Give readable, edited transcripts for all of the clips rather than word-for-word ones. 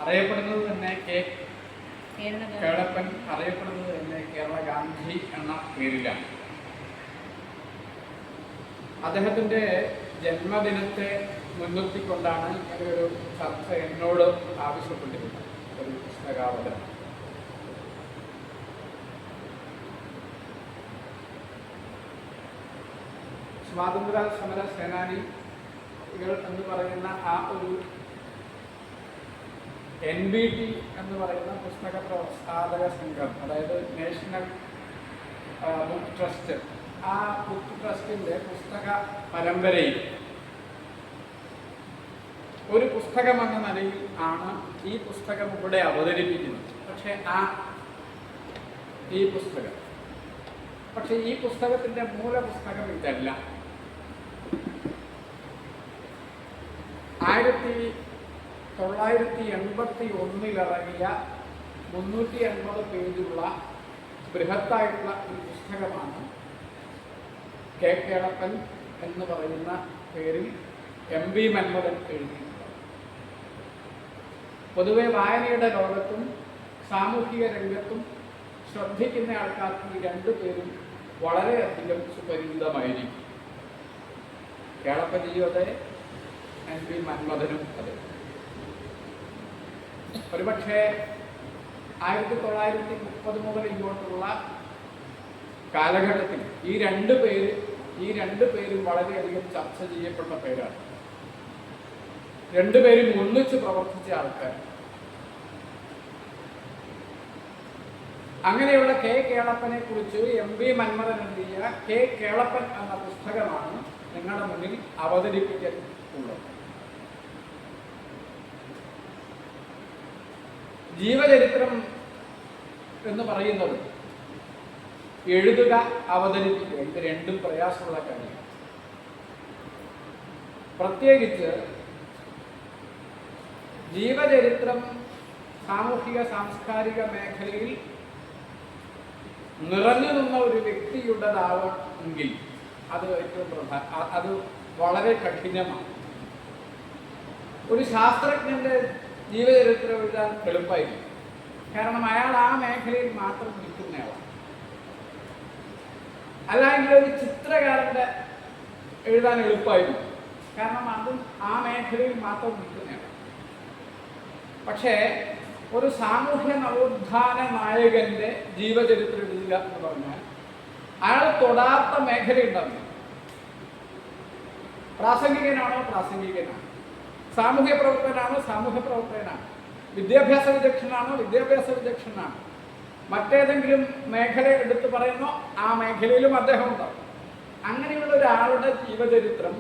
അറിയപ്പെടുന്നത് തന്നെ കേളപ്പൻ അറിയപ്പെടുന്നത് തന്നെ കേരള ഗാന്ധി എന്ന പേരിലാണ്. അദ്ദേഹത്തിൻ്റെ ജന്മദിനത്തെ മുൻനിർത്തിക്കൊണ്ടാണ് ഇങ്ങനെയൊരു ചർച്ച എന്നോട് ആവശ്യപ്പെട്ടിരുന്നത്. ഒരു പുസ്തകാവതരണം സ്വാതന്ത്ര്യ സമര സേനാനികൾ എന്ന് പറയുന്ന ആ ഒരു NBT എന്ന് പറയുന്ന പുസ്തക പ്രസാധക സംഘം, അതായത് നാഷണൽ ബുക്ക് ട്രസ്റ്റ്, ആ ബുക്ക് ട്രസ്റ്റിൻ്റെ പുസ്തക പരമ്പരയിൽ ഒരു പുസ്തകം എന്ന നിലയിൽ ആണ് ഈ പുസ്തകം ഇവിടെ അവതരിപ്പിക്കുന്നത്. പക്ഷേ ഈ പുസ്തകത്തിൻ്റെ മൂലപുസ്തകം ഇതല്ല. 1981 ഇറങ്ങിയ 380 പേജുള്ള ബൃഹത്തായിട്ടുള്ള ഒരു പുസ്തകമാണ് കേളപ്പൻ എന്ന് പറയുന്ന പേരിൽ MV മന്മഥൻ എഴുതിയിട്ടുള്ളത്. പൊതുവെ വായനയുടെ ലോകത്തും സാമൂഹിക രംഗത്തും ശ്രദ്ധിക്കുന്ന ആൾക്കാർക്ക് ഈ രണ്ടു പേരും വളരെയധികം സുപരിചിതമായിരിക്കും. കേളപ്പജിയും അതെ, MV മന്മഥനും അതെ. ഒരുപക്ഷെ 1930 മുതൽ ഇങ്ങോട്ടുള്ള കാലഘട്ടത്തിൽ ഈ രണ്ട് പേരും വളരെയധികം ചർച്ച ചെയ്യപ്പെട്ട പേരാണ്. രണ്ടുപേരും ഒന്നിച്ച് പ്രവർത്തിച്ച ആൾക്കാർ. അങ്ങനെയുള്ള കേളപ്പനെ കുറിച്ച് MV മന്മഥൻ എഴുതിയ കേളപ്പൻ എന്ന പുസ്തകമാണ് നിങ്ങളുടെ മുന്നിൽ അവതരിപ്പിച്ചിട്ടുള്ളത്. ജീവചരിത്രം എന്ന് പറയുന്നത് എഴുതുക, അവതരിപ്പിക്കുക, ഇത് രണ്ടും പ്രയാസമുള്ള കാര്യമാണ്. പ്രത്യേകിച്ച് ജീവചരിത്രം സാമൂഹിക സാംസ്കാരിക മേഖലയിൽ നിറഞ്ഞു നിന്ന ഒരു വ്യക്തിയുടേതാവണമെങ്കിൽ അത് ഏറ്റവും അത് വളരെ കഠിനമാണ്. ഒരു ശാസ്ത്രജ്ഞന്റെ ജീവചരിത്രം എഴുതാൻ എളുപ്പമായിരിക്കും. കാരണം അയാൾ ആ മേഖലയിൽ മാത്രം നിൽക്കുന്നയാളാണ്. അല്ലെങ്കിൽ ഒരു ചിത്രകാരൻ്റെ എഴുതാൻ എളുപ്പമായിരിക്കും. കാരണം അതും ആ മേഖലയിൽ മാത്രം നിൽക്കുന്നയാളാണ്. പക്ഷേ ഒരു സാമൂഹ്യ നവോത്ഥാന നായകന്റെ ജീവചരിത്രം എഴുതുക എന്ന് പറഞ്ഞാൽ അയാൾ തൊടാത്ത മേഖലയുണ്ടാവില്ല. പ്രാസംഗികനാണോ പ്രാസംഗികനാണ്, സാമൂഹ്യ പ്രവർത്തകനാണോ സാമൂഹ്യ പ്രവർത്തകനാണ്, വിദ്യാഭ്യാസ വിദഗ്ധനാണോ വിദ്യാഭ്യാസ വിദഗ്ധനാണ്, മറ്റേതെങ്കിലും മേഖല എടുത്തു പറയുന്നോ ആ മേഖലയിലും അദ്ദേഹം ഉണ്ടാവും. അങ്ങനെയുള്ള ഒരാളുടെ ജീവചരിത്രം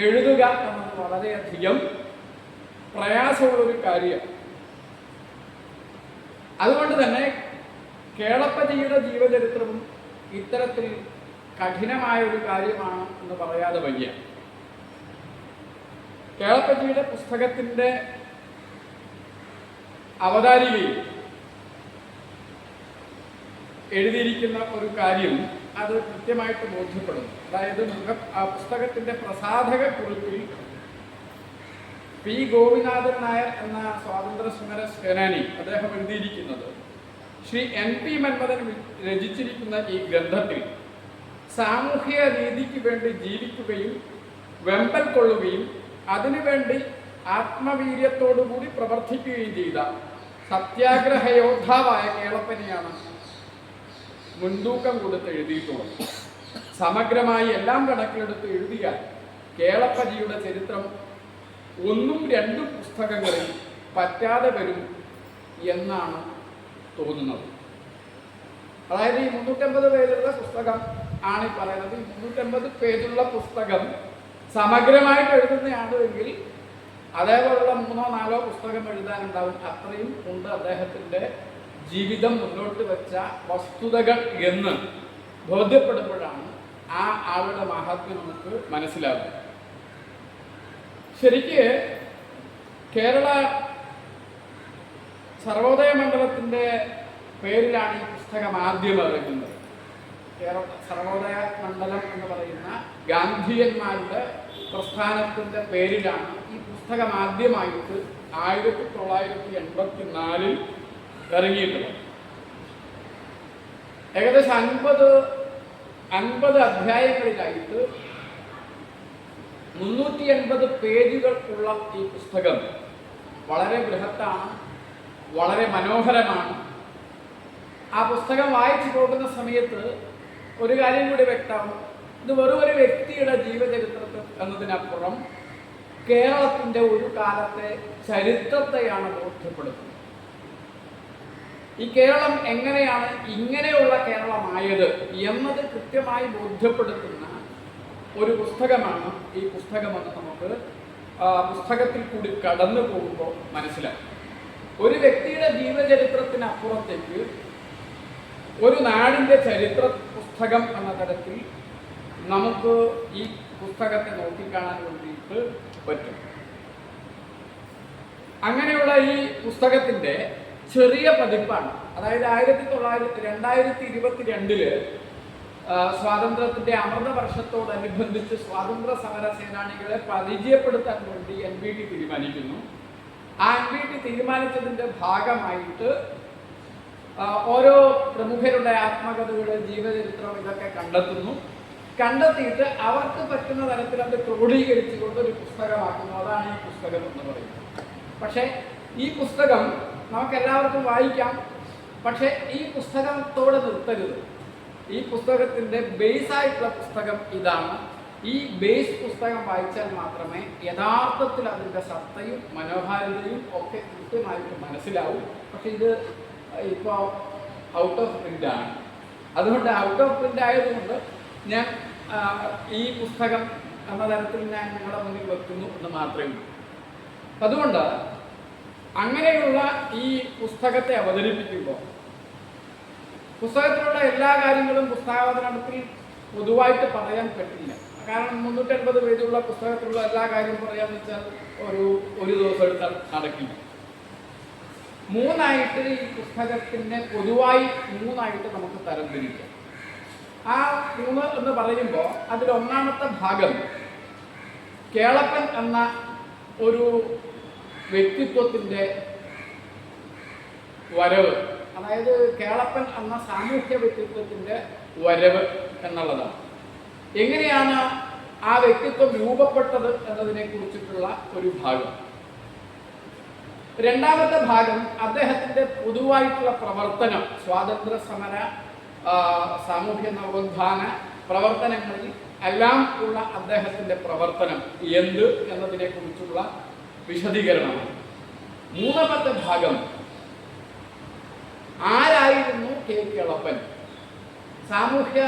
എഴുതുക എന്നത് വളരെയധികം പ്രയാസമുള്ളൊരു കാര്യമാണ്. അതുകൊണ്ട് തന്നെ കേളപ്പജിയുടെ ജീവചരിത്രവും ഇത്തരത്തിൽ കഠിനമായ ഒരു കാര്യമാണ് എന്ന് പറയാതെ വയ്യ. കേളപ്പജിയുടെ പുസ്തകത്തിൻ്റെ അവതാരികയിൽ എഴുതിയിരിക്കുന്ന ഒരു കാര്യം അത് കൃത്യമായിട്ട് ബോധ്യപ്പെടുന്നു. അതായത് പുസ്തകത്തിൻ്റെ പ്രസാധക കുറിപ്പിൽ P. ഗോപിനാഥൻ നായർ എന്ന സ്വാതന്ത്ര്യ സമര സേനാനി അദ്ദേഹം എഴുതിയിരിക്കുന്നത്, ശ്രീ NP മന്മഥൻ രചിച്ചിരിക്കുന്ന ഈ ഗ്രന്ഥത്തിൽ സാമൂഹിക നീതിക്ക് വേണ്ടി ജീവിക്കുകയും വെമ്പൽ കൊള്ളുകയും അതിനുവേണ്ടി ആത്മവീര്യത്തോടുകൂടി പ്രവർത്തിക്കുകയും ചെയ്ത സത്യാഗ്രഹ യോദ്ധാവായ കേളപ്പനെയാണ് മുൻതൂക്കം കൊടുത്ത് എഴുതിയിട്ടുള്ളത്. സമഗ്രമായി എല്ലാം കണക്കിലെടുത്ത് എഴുതിയാൽ കേളപ്പജിയുടെ ചരിത്രം 1-2 പുസ്തകങ്ങളിൽ പറ്റാതെ വരും എന്നാണ് തോന്നുന്നത്. അതായത് ഈ 350 പേജുള്ള പുസ്തകം ആണ് ഈ പറയുന്നത്. ഈ 350 പേജുള്ള പുസ്തകം സമഗ്രമായിട്ട് എഴുതുന്നയാണെങ്കിൽ അതേപോലുള്ള 3-4 പുസ്തകം എഴുതാനുണ്ടാവും. അത്രയും ഉണ്ട് അദ്ദേഹത്തിൻ്റെ ജീവിതം മുന്നോട്ട് വെച്ച വസ്തുതകൾ എന്ന് ബോധ്യപ്പെടുമ്പോഴാണ് ആ ആളുടെ മഹാത്മ്യം നമുക്ക് മനസ്സിലാകുന്നത്. ശരിക്ക് കേരള സർവോദയ മണ്ഡലത്തിൻ്റെ പേരിലാണ് ഈ പുസ്തകം ആദ്യം ഇറങ്ങുന്നത്. കേരള സർവോദയ മണ്ഡലം എന്ന് പറയുന്ന ഗാന്ധിയന്മാരുടെ പ്രസ്ഥാനത്തിൻ്റെ പേരിലാണ് ഈ പുസ്തകം പുസ്തകം ആദ്യമായിട്ട് 1984 ഇറങ്ങിയിട്ടുള്ളത്. ഏകദേശം 50 അധ്യായങ്ങളിലായിട്ട് 380 പേജുകൾ ഉള്ള ഈ പുസ്തകം വളരെ ബൃഹത്താണ്, വളരെ മനോഹരമാണ്. ആ പുസ്തകം വായിച്ചു പോകുന്ന സമയത്ത് ഒരു കാര്യം കൂടി വ്യക്തമാകും. ഇത് വെറും ഒരു വ്യക്തിയുടെ ജീവചരിത്രത്തിൽ എന്നതിനപ്പുറം കേരളത്തിൻ്റെ ഒരു കാലത്തെ ചരിത്രത്തെയാണ് ബോധ്യപ്പെടുത്തുന്നത്. ഈ കേരളം എങ്ങനെയാണ് ഇങ്ങനെയുള്ള കേരളമായത് എന്നത് കൃത്യമായി ബോധ്യപ്പെടുത്തുന്ന ഒരു പുസ്തകമാണ് ഈ പുസ്തകമെന്ന് നമുക്ക് പുസ്തകത്തിൽ കൂടി കടന്നു പോകുമ്പോൾ മനസ്സിലാക്കും. ഒരു വ്യക്തിയുടെ ജീവചരിത്രത്തിനപ്പുറത്തേക്ക് ഒരു നാടിൻ്റെ ചരിത്ര പുസ്തകം എന്ന തരത്തിൽ നമുക്ക് ഈ പുസ്തകത്തെ നോക്കിക്കാണാൻ വേണ്ടിയിട്ട് പറ്റും. അങ്ങനെയുള്ള ഈ പുസ്തകത്തിൻ്റെ ചെറിയ പതിപ്പാണ്. അതായത് 2022 സ്വാതന്ത്ര്യത്തിൻ്റെ അമൃത വർഷത്തോടനുബന്ധിച്ച് സ്വാതന്ത്ര്യ സമര സേനാനികളെ പരിചയപ്പെടുത്താൻ വേണ്ടി NBT തീരുമാനിക്കുന്നു. ആ NBT തീരുമാനിച്ചതിൻ്റെ ഭാഗമായിട്ട് ഓരോ പ്രമുഖരുടെ ആത്മകഥകൾ, ജീവചരിത്രം ഇതൊക്കെ കണ്ടെത്തിയിട്ട് അവർക്ക് പറ്റുന്ന തരത്തിൽ അത് ക്രോഡീകരിച്ചുകൊണ്ട് ഒരു പുസ്തകമാക്കുന്നു. അതാണ് ഈ പുസ്തകം എന്ന് പറയുന്നത്. പക്ഷേ ഈ പുസ്തകം നമുക്കെല്ലാവർക്കും വായിക്കാം. പക്ഷേ ഈ പുസ്തകത്തോടെ നിർത്തരുത്. ഈ പുസ്തകത്തിൻ്റെ ബേസായിട്ടുള്ള പുസ്തകം ഇതാണ്. ഈ ബേസ് പുസ്തകം വായിച്ചാൽ മാത്രമേ യഥാർത്ഥത്തിൽ അതിൻ്റെ സത്തയും മനോഹാരിതയും ഒക്കെ കൃത്യമായിട്ട് മനസ്സിലാവും. പക്ഷെ ഇത് ഇപ്പോൾ ഔട്ട് ഓഫ് പ്രിൻ്റാണ്. അതുകൊണ്ട് ഔട്ട് ഓഫ് പ്രിൻ്റ് ആയതുകൊണ്ട് ഞാൻ ഈ പുസ്തകം എന്ന തരത്തിൽ ഞാൻ നിങ്ങളുടെ മുന്നിൽ വെക്കുന്നു എന്ന് മാത്രമേ ഉള്ളൂ. അതുകൊണ്ട് അങ്ങനെയുള്ള ഈ പുസ്തകത്തെ അവതരിപ്പിക്കുമ്പോൾ പുസ്തകത്തിലുള്ള എല്ലാ കാര്യങ്ങളും പുസ്തകാവതരണത്തിൽ പൊതുവായിട്ട് പറയാൻ പറ്റില്ല. കാരണം 380 പേജുള്ള പുസ്തകത്തിലുള്ള എല്ലാ കാര്യവും പറയാന്ന് വെച്ചാൽ ഒരു ദിവസം എടുത്താൽ നടക്കില്ല. മൂന്നായിട്ട് ഈ പുസ്തകത്തിനെ പൊതുവായി മൂന്നായിട്ട് നമുക്ക് തരംതിരിക്കാം. ആ 3 എന്ന് പറയുമ്പോൾ അതിലൊന്നാമത്തെ ഭാഗം കേളപ്പൻ എന്ന ഒരു വ്യക്തിത്വത്തിൻ്റെ വരവ്, അതായത് കേളപ്പൻ എന്ന സാമൂഹ്യ വ്യക്തിത്വത്തിൻ്റെ വരവ് എന്നുള്ളതാണ്. എങ്ങനെയാണ് ആ വ്യക്തിത്വം രൂപപ്പെട്ടത് എന്നതിനെ കുറിച്ചിട്ടുള്ള ഒരു ഭാഗം. രണ്ടാമത്തെ ഭാഗം അദ്ദേഹത്തിൻ്റെ പൊതുവായിട്ടുള്ള പ്രവർത്തനം, സ്വാതന്ത്ര്യ സമര, സാമൂഹ്യ നവോത്ഥാന പ്രവർത്തനങ്ങളിൽ എല്ലാം ഉള്ള അദ്ദേഹത്തിൻ്റെ പ്രവർത്തനം എന്ത് എന്നതിനെ കുറിച്ചുള്ള വിശദീകരണമാണ്. മൂന്നാമത്തെ ഭാഗം ആരായിരുന്നു കെ കേളപ്പൻ, സാമൂഹ്യ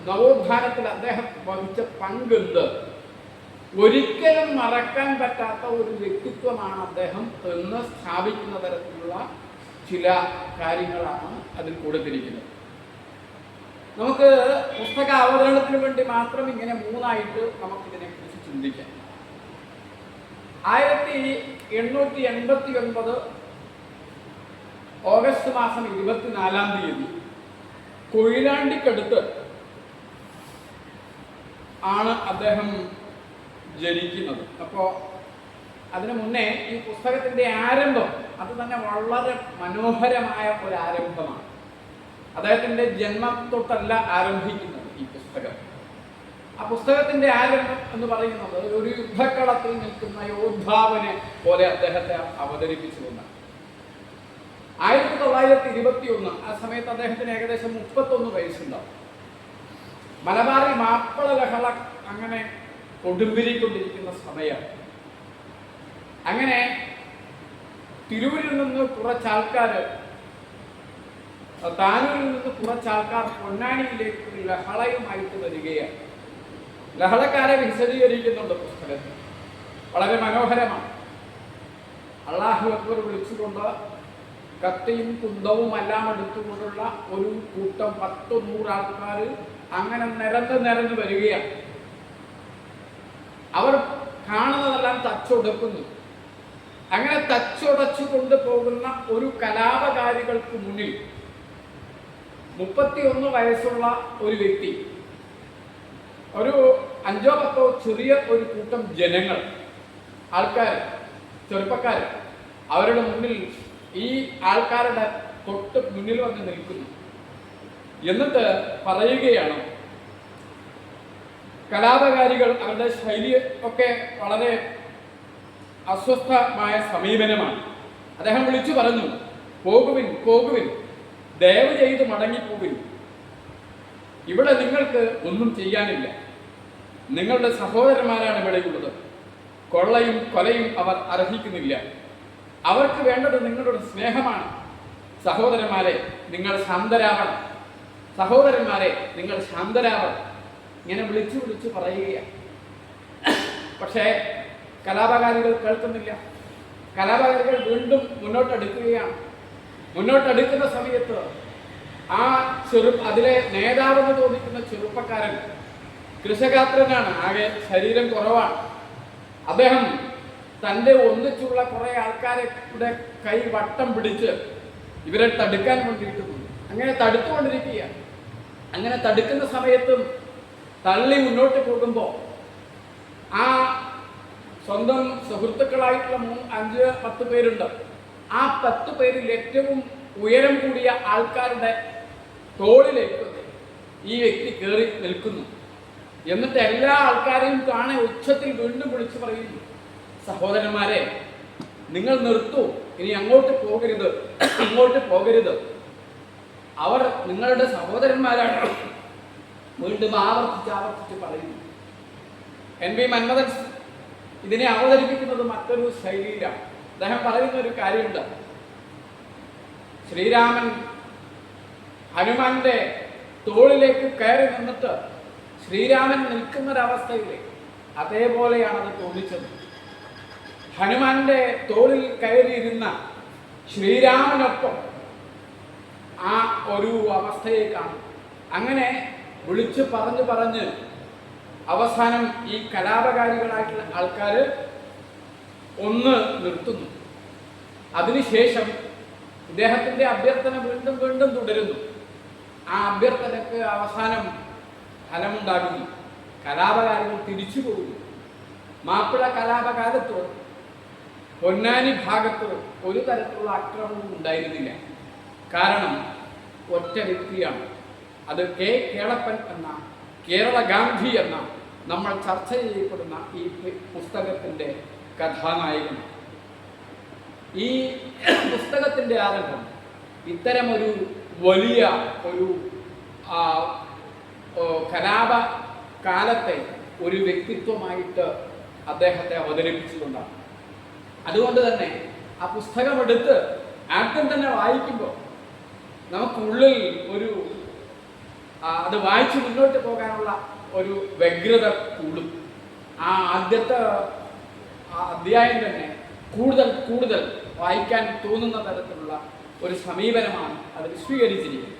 നവോത്ഥാനത്തിൽ അദ്ദേഹം വഹിച്ച പങ്കെന്ത്, ഒരിക്കലും മറക്കാൻ പറ്റാത്ത ഒരു വ്യക്തിത്വമാണ് അദ്ദേഹം എന്ന് സ്ഥാപിക്കുന്ന തരത്തിലുള്ള ചില കാര്യങ്ങളാണ് അതിൽ കൊടുത്തിരിക്കുന്നത്. നമുക്ക് പുസ്തക അവതരണത്തിന് വേണ്ടി മാത്രം ഇങ്ങനെ മൂന്നായിട്ട് നമുക്കിതിനെക്കുറിച്ച് ചിന്തിക്കാം. 1889 ഓഗസ്റ്റ് മാസം 24-ാം തീയതി കൊയിലാണ്ടിക്കടുത്ത് ആണ് അദ്ദേഹം ജനിക്കുന്നത്. അപ്പോൾ അതിനു മുന്നേ ഈ പുസ്തകത്തിൻ്റെ ആരംഭം അത് തന്നെ വളരെ മനോഹരമായ ഒരു ആരംഭമാണ്. അദ്ദേഹത്തിൻ്റെ ജന്മം തൊട്ടല്ല ആരംഭിക്കുന്നത് ഈ പുസ്തകം. ആ പുസ്തകത്തിൻ്റെ ആരംഭം എന്ന് പറയുന്നത് ഒരു യുദ്ധക്കളത്തിൽ നിൽക്കുന്ന യോദ്ധാവിനെ പോലെ അദ്ദേഹത്തെ അവതരിപ്പിച്ചുകൊണ്ടാണ്. 1921 ആ സമയത്ത് അദ്ദേഹത്തിന് ഏകദേശം 31 വയസ്സുണ്ടാവും. മലബാറിൽ മാപ്പിള ലഹള അങ്ങനെ കൊടുമ്പിരിക്കൊണ്ടിരിക്കുന്ന സമയം. അങ്ങനെ തിരൂരിൽ നിന്ന് കുറച്ചാൾക്കാർ, താനൂരിൽ നിന്ന് കുറച്ചാൾക്കാർ പൊന്നാനിയിലേക്ക് ലഹളയുമായിട്ട് വരികയാണ്. ലഹളക്കാരെ വിശദീകരിക്കുന്നുണ്ട് പുസ്തകത്തിൽ, വളരെ മനോഹരമാണ്. അല്ലാഹു അക്ബർ വിളിച്ചുകൊണ്ട് കത്തിയും കുന്തവും എല്ലാം എടുത്തുകൊണ്ടുള്ള ഒരു കൂട്ടം 10-100 ആൾക്കാർ അങ്ങനെ നിരന്ന് വരികയാണ്. അവർ കാണുന്നതെല്ലാം തച്ചൊടുക്കുന്നു. അങ്ങനെ തച്ചൊടച്ചു കൊണ്ടുപോകുന്ന ഒരു കലാപകാരികൾക്ക് മുന്നിൽ 31 വയസ്സുള്ള ഒരു വ്യക്തി, ഒരു 5-10 ചെറിയ ഒരു കൂട്ടം ജനങ്ങൾ ആൾക്കാർ, ചെറുപ്പക്കാർ അവരുടെ മുന്നിൽ ഈ ആൾക്കാരുടെ തൊട്ട് മുന്നിൽ വന്ന് നിൽക്കുന്നു. എന്നിട്ട് പറയുകയാണ്, കലാപകാരികൾ അവരുടെ ശൈലി ഒക്കെ വളരെ അസ്വസ്ഥമായ സമീപനമാണ്. അദ്ദേഹം വിളിച്ചു പറഞ്ഞു, പോകുവിൻ പോകുവിൻ, ദയവ് ചെയ്ത് മടങ്ങിപ്പോവിൻ. ഇവിടെ നിങ്ങൾക്ക് ഒന്നും ചെയ്യാനില്ല. നിങ്ങളുടെ സഹോദരന്മാരാണ് ഇവിടെയുള്ളത്. കൊള്ളയും കൊലയും അവർ അർഹിക്കുന്നില്ല. അവർക്ക് വേണ്ടത് നിങ്ങളുടെ സ്നേഹമാണ്. സഹോദരന്മാരെ, നിങ്ങൾ ശാന്തരാവണം. സഹോദരന്മാരെ, നിങ്ങൾ ശാന്തരാവണം. ഇങ്ങനെ വിളിച്ചു വിളിച്ചു പറയുകയാണ്. പക്ഷേ കലാപകാരികൾ കേൾക്കുന്നില്ല. കലാപകാരികൾ വീണ്ടും മുന്നോട്ടെടുക്കുകയാണ്. മുന്നോട്ടെടുക്കുന്ന സമയത്ത് അതിലെ നേതാവെന്ന് തോന്നിക്കുന്ന ചെറുപ്പക്കാരൻ കൃഷകാത്രനാണ്, ആകെ ശരീരം കുറവാണ്. അദ്ദേഹം തൻ്റെ ഒന്നിച്ചുള്ള കുറെ ആൾക്കാരെ കൂടെ കൈ വട്ടം പിടിച്ച് ഇവരെ തടുക്കാൻ വേണ്ടിയിട്ട് അങ്ങനെ തടുത്തുകൊണ്ടിരിക്കുക. അങ്ങനെ തടുക്കുന്ന സമയത്തും തള്ളി മുന്നോട്ട് പോകുമ്പോൾ ആ സ്വന്തം സുഹൃത്തുക്കളായിട്ടുള്ള 5-10 പേരുണ്ട്. ആ 10 പേരിൽ ഏറ്റവും ഉയരം കൂടിയ ആൾക്കാരുടെ തോളിലേക്ക് ഈ വ്യക്തി കയറി നിൽക്കുന്നു. എന്നിട്ട് എല്ലാ ആൾക്കാരെയും കാണാൻ ഉച്ചത്തിൽ വീണ്ടും വിളിച്ചു പറയുന്നു, സഹോദരന്മാരെ, നിങ്ങൾ നിർത്തൂ, ഇനി അങ്ങോട്ട് പോകരുത്, അങ്ങോട്ട് പോകരുത്. അവർ നിങ്ങളുടെ സഹോദരന്മാരാണ്. വീണ്ടും ആവർത്തിച്ച് പറയുന്നു. NV മന്മഥൻ ഇതിനെ അവതരിപ്പിക്കുന്നത് മറ്റൊരു ശൈലിയിലാണ്. അദ്ദേഹം പറയുന്ന ഒരു കാര്യമുണ്ട്. ശ്രീരാമൻ ഹനുമാന്റെ തോളിലേക്ക് കയറി നിന്നിട്ട് ശ്രീരാമൻ നിൽക്കുന്നൊരവസ്ഥയിലെ അതേപോലെയാണ് അത് തോന്നിച്ചത്. ഹനുമാന്റെ തോളിൽ കയറിയിരുന്ന ശ്രീരാമനൊപ്പം ആ ഒരു അവസ്ഥയെ കാണും. അങ്ങനെ വിളിച്ചു പറഞ്ഞ് അവസാനം ഈ കലാപകാരികളായിട്ടുള്ള ആൾക്കാർ ഒന്ന് നിർത്തുന്നു. അതിനുശേഷം ഇദ്ദേഹത്തിൻ്റെ അഭ്യർത്ഥന വീണ്ടും തുടരുന്നു. ആ അഭ്യർത്ഥനക്ക് അവസാനം ഫലമുണ്ടാകുന്നു. കലാപകാരികൾ തിരിച്ചു പോകുന്നു. മാപ്പിള കലാപകാലത്ത് പൊന്നാനി ഭാഗത്ത് ഒരു തരത്തിലുള്ള ആക്രമണവും ഉണ്ടായിരുന്നില്ല. കാരണം ഒറ്റ വ്യക്തിയാണ്. അത് കേളപ്പൻ എന്ന കേരള ഗാന്ധി എന്ന നമ്മൾ ചർച്ച ചെയ്യപ്പെടുന്ന ഈ പുസ്തകത്തിൻ്റെ കഥാനായകൻ. ഈ പുസ്തകത്തിൻ്റെ ആരംഭം ഇത്തരമൊരു വലിയ ഒരു കലാപ കാലത്തെ ഒരു വ്യക്തിത്വമായിട്ട് അദ്ദേഹത്തെ അവതരിപ്പിച്ചുകൊണ്ടാണ്. അതുകൊണ്ട് തന്നെ ആ പുസ്തകമെടുത്ത് ആദ്യം തന്നെ വായിക്കുമ്പോൾ നമുക്കുള്ളിൽ ഒരു അത് വായിച്ച് മുന്നോട്ട് പോകാനുള്ള ഒരു വ്യഗ്രത കൂടും. ആ ആദ്യത്തെ അധ്യായം തന്നെ കൂടുതൽ വായിക്കാൻ തോന്നുന്ന തരത്തിലുള്ള ഒരു സമീപനമാണ് അതിൽ സ്വീകരിച്ചിരിക്കുന്നത്.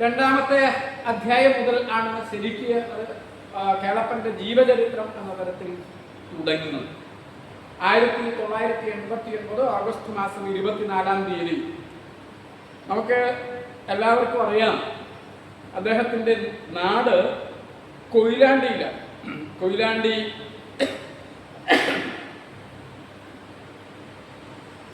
രണ്ടാമത്തെ അധ്യായം മുതൽ ആണ് ശരിക്ക് കേളപ്പൻ്റെ ജീവചരിത്രം എന്ന തരത്തിൽ തുടങ്ങുന്നത്. 1989 ഓഗസ്റ്റ് മാസം 24-ാം തീയതി നമുക്ക് എല്ലാവർക്കും അറിയാം, അദ്ദേഹത്തിൻ്റെ നാട് കൊയിലാണ്ടിയിലാണ്. കൊയിലാണ്ടി